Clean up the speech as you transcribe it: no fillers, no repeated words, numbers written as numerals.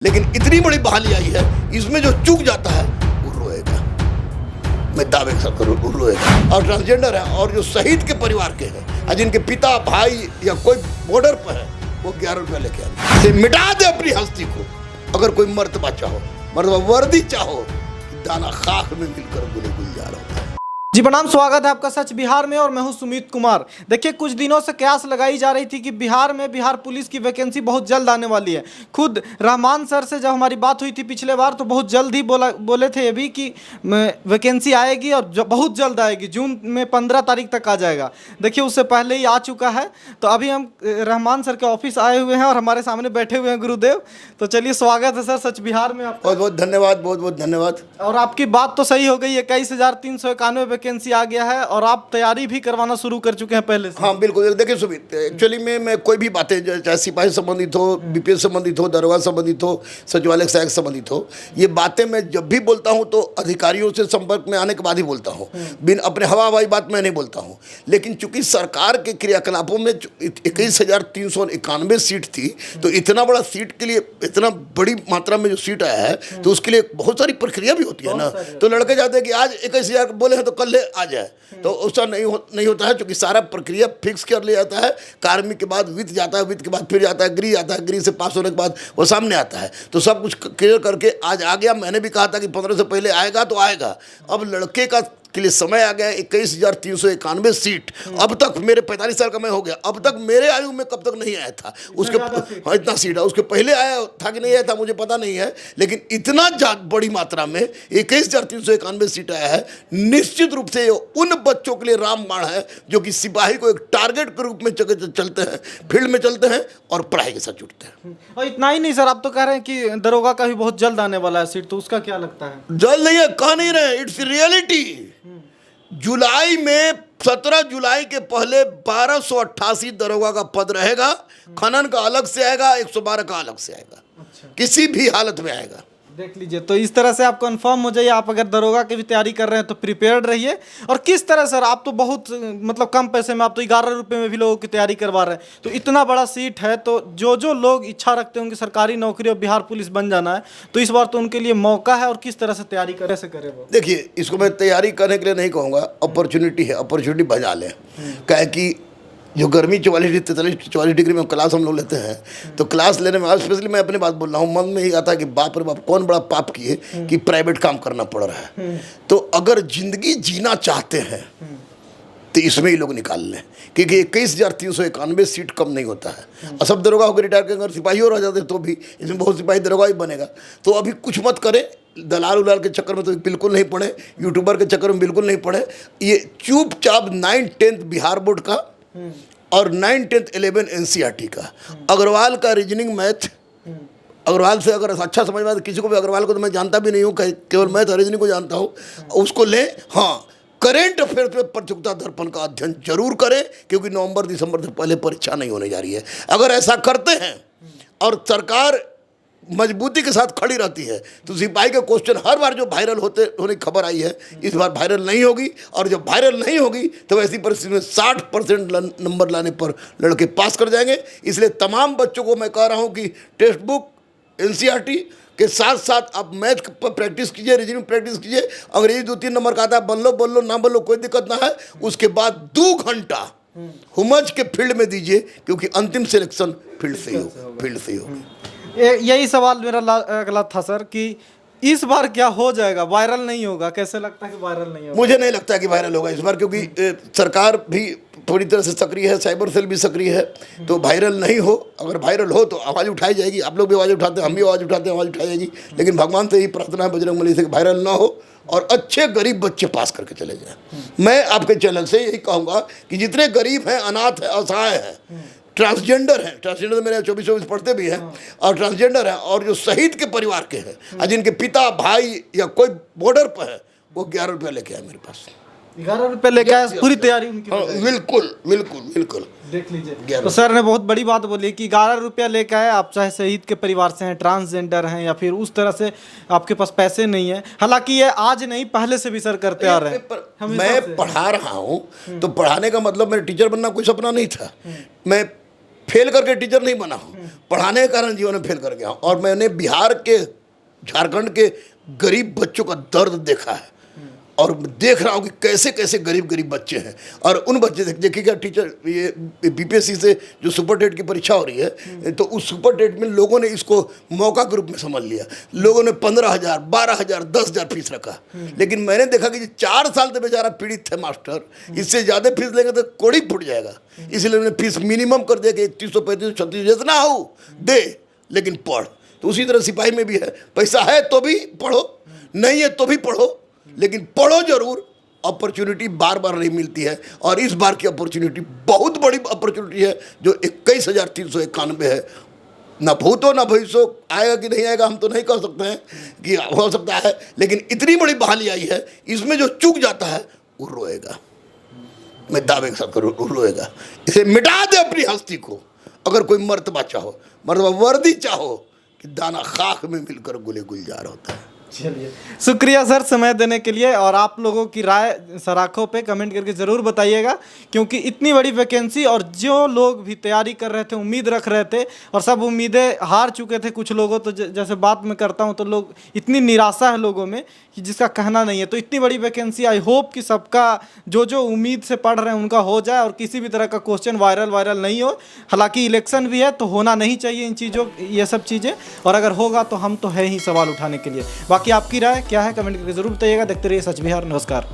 लेकिन इतनी बड़ी बहाली आई है, इसमें जो चूक जाता है वो रोएगा। मैं दावे के साथ वो रोएगा। और ट्रांसजेंडर है और जो शहीद के परिवार के हैं, जिनके पिता भाई या कोई बॉर्डर पर है, वो 11 रुपया लेके आए। मिटा दे अपनी हस्ती को। अगर कोई मर्तबा चाहो, मर्तबा वर्दी चाहो, दाना खाक में मिलकर गुले गुलजार होता है। जी प्रणाम, स्वागत है आपका सच बिहार में और मैं हूं सुमित कुमार। देखिए, कुछ दिनों से कयास लगाई जा रही थी कि बिहार में बिहार पुलिस की वैकेंसी बहुत जल्द आने वाली है। खुद रहमान सर से जब हमारी बात हुई थी पिछले बार, तो बहुत जल्द ही बोले थे ये भी कि वैकेंसी आएगी और बहुत जल्द आएगी, जून में 15 तारीख तक आ जाएगा। देखिए, उससे पहले ही आ चुका है। तो अभी हम रहमान सर के ऑफिस आए हुए हैं और हमारे सामने बैठे हुए हैं गुरुदेव। तो चलिए, स्वागत है सर सच बिहार में आपका। बहुत बहुत धन्यवाद, बहुत बहुत धन्यवाद। और आपकी बात तो सही हो गई है, 21,391 वैकेंसी आ गया है और आप तैयारी भी करवाना शुरू कर चुके हैं पहले से। हाँ बिल्कुल। देखिए सुमित, एक्चुअली में मैं कोई भी बातें, चाहे सिपाही संबंधित हो, बीपीएस संबंधित हो, दरोगा संबंधित हो, सचिवालय सहायक संबंधित हो, ये बातें मैं जब भी बोलता हूँ तो अधिकारियों से संपर्क में आने के बाद ही बोलता हूँ। बिन अपने हवा हवाई बात मैं नहीं बोलता हूँ। लेकिन चूंकि सरकार के क्रियाकलापों में 21,391 सीट थी, तो इतना बड़ा सीट के लिए, इतना बड़ी मात्रा में जो सीट आया है, तो उसके लिए बहुत सारी प्रक्रिया भी होती है ना। तो लड़के जाते हैं कि आज 21,000 बोले हैं तो कल ले आ जाए, तो उसका नहीं होता है। क्योंकि सारा प्रक्रिया फिक्स कर लिया जाता है। कार्मिक के बाद वित्त जाता है, वित्त के बाद फिर जाता है गृह, आता है गृह से पास होने के बाद वो सामने आता है। तो सब कुछ क्लियर करके आज आ गया। मैंने भी कहा था कि 15 से पहले आएगा तो आएगा। अब लड़के का के लिए समय आ गया। 21,391 सीट। अब तक मेरे 45 साल का मैं हो गया, अब तक मेरे आयु में कब तक नहीं आया था। उसके हाँ, इतना सीट है। उसके पहले आया था कि नहीं आया था मुझे पता नहीं है, लेकिन इतना बड़ी मात्रा में 21,391 सीट आया है। निश्चित रूप से उन बच्चों के लिए रामबाण है जो कि सिपाही को एक टारगेट के रूप में चलते हैं, फील्ड में चलते हैं और पढ़ाई के साथ जुड़ते हैं। और इतना ही नहीं सर, आप तो कह रहे हैं कि दरोगा का भी बहुत जल्द आने वाला है सीट, तो उसका क्या लगता है? जल्द नहीं है, कह नहीं रहे, इट्स रियलिटी। जुलाई में 17 जुलाई के पहले 1288 दरोगा का पद रहेगा। खनन का अलग से आएगा, 112 का अलग से आएगा। अच्छा। किसी भी हालत में आएगा। देख लीजिए, तो इस तरह से आप कंफर्म हो जाइए। आप अगर दरोगा की भी तैयारी कर रहे हैं तो प्रिपेयर्ड रहिए। और किस तरह सर, आप तो बहुत मतलब कम पैसे में, आप तो 11 रुपये में भी लोगों की तैयारी करवा रहे हैं। तो इतना बड़ा सीट है, तो जो लोग इच्छा रखते होंगे सरकारी नौकरी और बिहार पुलिस बन जाना है, तो इस बार तो उनके लिए मौका है। और किस तरह से तैयारी कैसे करें वो? देखिए, इसको मैं तैयारी करने के लिए नहीं कहूँगा, अपॉर्चुनिटी है, अपॉर्चुनिटी बजा लें। क्या है कि जो गर्मी 44 डिग्री में क्लास हम लोग लेते हैं, तो क्लास लेने में आज स्पेशली मैं अपनी बात बोल रहा हूँ, मन में ही आता है कि बाप रे बाप, कौन बड़ा पाप किए कि प्राइवेट काम करना पड़ रहा है। तो अगर जिंदगी जीना चाहते हैं तो इसमें ही लोग निकाल लें, क्योंकि 21,391 सीट कम नहीं होता है। और सब दरोगा होकर रिटायर कर सिपाही हो रह जाते तो भी इसमें बहुत सिपाही दरोगा ही बनेगा। तो अभी कुछ मत करें, दलाल उलाल के चक्कर में तो बिल्कुल नहीं पड़े, यूट्यूबर के चक्कर में बिल्कुल नहीं पड़े। ये चुपचाप 9-10 बिहार बोर्ड का और 9-10 11 एनसीईआरटी का, अग्रवाल का रीजनिंग मैथ, अग्रवाल से अगर अच्छा समझ में, किसी को भी, अग्रवाल को तो मैं जानता भी नहीं हूँ, केवल मैथ और रीजनिंग को जानता हूँ, उसको लें। हाँ, करेंट अफेयर पे प्रतियोगिता दर्पण का अध्ययन जरूर करें, क्योंकि नवंबर दिसंबर से पहले परीक्षा नहीं होने जा रही है। अगर ऐसा करते हैं और सरकार मजबूती के साथ खड़ी रहती है, तो सिपाही के क्वेश्चन हर बार जो वायरल होने की खबर आई है, इस बार वायरल नहीं होगी। और जब वायरल नहीं होगी तो ऐसी परिस्थिति में 60% नंबर लाने पर लड़के पास कर जाएंगे। इसलिए तमाम बच्चों को मैं कह रहा हूँ कि टेक्स्ट बुक, एनसीईआरटी के साथ साथ आप मैथ पर प्रैक्टिस कीजिए, रीजनिंग प्रैक्टिस कीजिए। अंग्रेजी 2-3 नंबर का आता है, बोल लो ना बोलो कोई दिक्कत ना है। उसके बाद 2 घंटा हुमज के फील्ड में दीजिए, क्योंकि अंतिम सिलेक्शन फील्ड से ही होगी। यही सवाल मेरा अगला था सर, कि इस बार क्या हो जाएगा? वायरल नहीं होगा? कैसे लगता है कि वायरल नहीं होगा? मुझे नहीं लगता है कि वायरल होगा इस बार, क्योंकि सरकार भी पूरी तरह से सक्रिय है, साइबर सेल भी सक्रिय है। तो वायरल नहीं हो, अगर वायरल हो तो आवाज़ उठाई जाएगी। आप लोग भी आवाज़ उठाते हैं, हम भी आवाज़ उठाते हैं, आवाज़ उठाई जाएगी। लेकिन भगवान से ही प्रार्थना है, बजरंगबली से, कि वायरल ना हो और अच्छे गरीब बच्चे पास करके चले जाएं। मैं आपके चैनल से यही कहूँगा कि जितने गरीब हैं, अनाथ हैं, असहाय हैं, ट्रांसजेंडर हैं, ट्रांसजेंडर मेरे 24 पढ़ते भी हैं, और ट्रांसजेंडर हैं और जो शहीद के परिवार के हैं, जिनके पिता भाई या कोई बॉर्डर पर है, वो 11 रुपया लेके आए मेरे पास। 11 रुपये लेके आए, पूरी तैयारी उनकी। बिल्कुल बिल्कुल बिल्कुल। देख लीजिए, तो सर ने बहुत बड़ी बात बोली कि 11 रुपया लेके आए। आप चाहे शहीद के परिवार से हैं, ट्रांसजेंडर हैं, या फिर उस तरह से आपके पास पैसे नहीं है। हालांकि ये आज नहीं, पहले से भी सर करते आ रहे हैं। मैं पढ़ा रहा हूँ, तो पढ़ाने का मतलब मेरे टीचर बनना कोई सपना नहीं था। मैं फेल करके टीचर नहीं बना हूँ, पढ़ाने के कारण जीवन में फेल कर गया हूँ। और मैंने बिहार के, झारखंड के गरीब बच्चों का दर्द देखा है और देख रहा हूँ कि कैसे कैसे गरीब बच्चे हैं। और उन बच्चे देखिएगा, टीचर ये बीपीएससी से जो सुपर टेट की परीक्षा हो रही है, तो उस सुपर टेट में लोगों ने इसको मौका के रूप में समझ लिया। लोगों ने 15,000, 12,000, 10,000 फीस रखा। लेकिन मैंने देखा कि 4 साल से बेचारा पीड़ित थे मास्टर, इससे ज़्यादा फीस लेंगे तो कोड़ी फूट जाएगा। इसलिए मैंने फीस मिनिमम कर दिया कि 3100, 3500, 3600 जितना हो दे, लेकिन पढ़। तो उसी तरह सिपाही में भी है, पैसा है तो भी पढ़ो, नहीं है तो भी पढ़ो, लेकिन पढ़ो जरूर। अपॉर्चुनिटी बार बार नहीं मिलती है और इस बार की अपॉर्चुनिटी बहुत बड़ी अपॉर्चुनिटी है जो 21,391 है। ना भूतो ना भविष्य, आएगा कि नहीं आएगा हम तो नहीं कह सकते हैं कि हो सकता है, लेकिन इतनी बड़ी बहाली आई है, इसमें जो चूक जाता है वो रोएगा। मैं दावे के साथ रोएगा। इसे मिटा दे अपनी हस्ती को। अगर कोई मर्तबा चाहो, मर्तबा वर्दी चाहो कि दाना खाक में मिलकर गुले गुलजार होता है। चलिए, शुक्रिया सर समय देने के लिए। और आप लोगों की राय सराखों पे कमेंट करके ज़रूर बताइएगा, क्योंकि इतनी बड़ी वैकेंसी और जो लोग भी तैयारी कर रहे थे, उम्मीद रख रहे थे और सब उम्मीदें हार चुके थे। कुछ लोगों तो जैसे बात मैं करता हूँ तो लोग, इतनी निराशा है लोगों में कि जिसका कहना नहीं है। तो इतनी बड़ी वैकेंसी, आई होप कि सबका जो उम्मीद से पढ़ रहे हैं उनका हो जाए और किसी भी तरह का क्वेश्चन वायरल नहीं हो। हालांकि इलेक्शन भी है तो होना नहीं चाहिए इन चीज़ों, ये सब चीज़ें, और अगर होगा तो हम तो है ही सवाल उठाने के लिए। बाकी आपकी राय क्या है कमेंट करके ज़रूर बताइएगा। देखते रहिए सच बिहार। नमस्कार।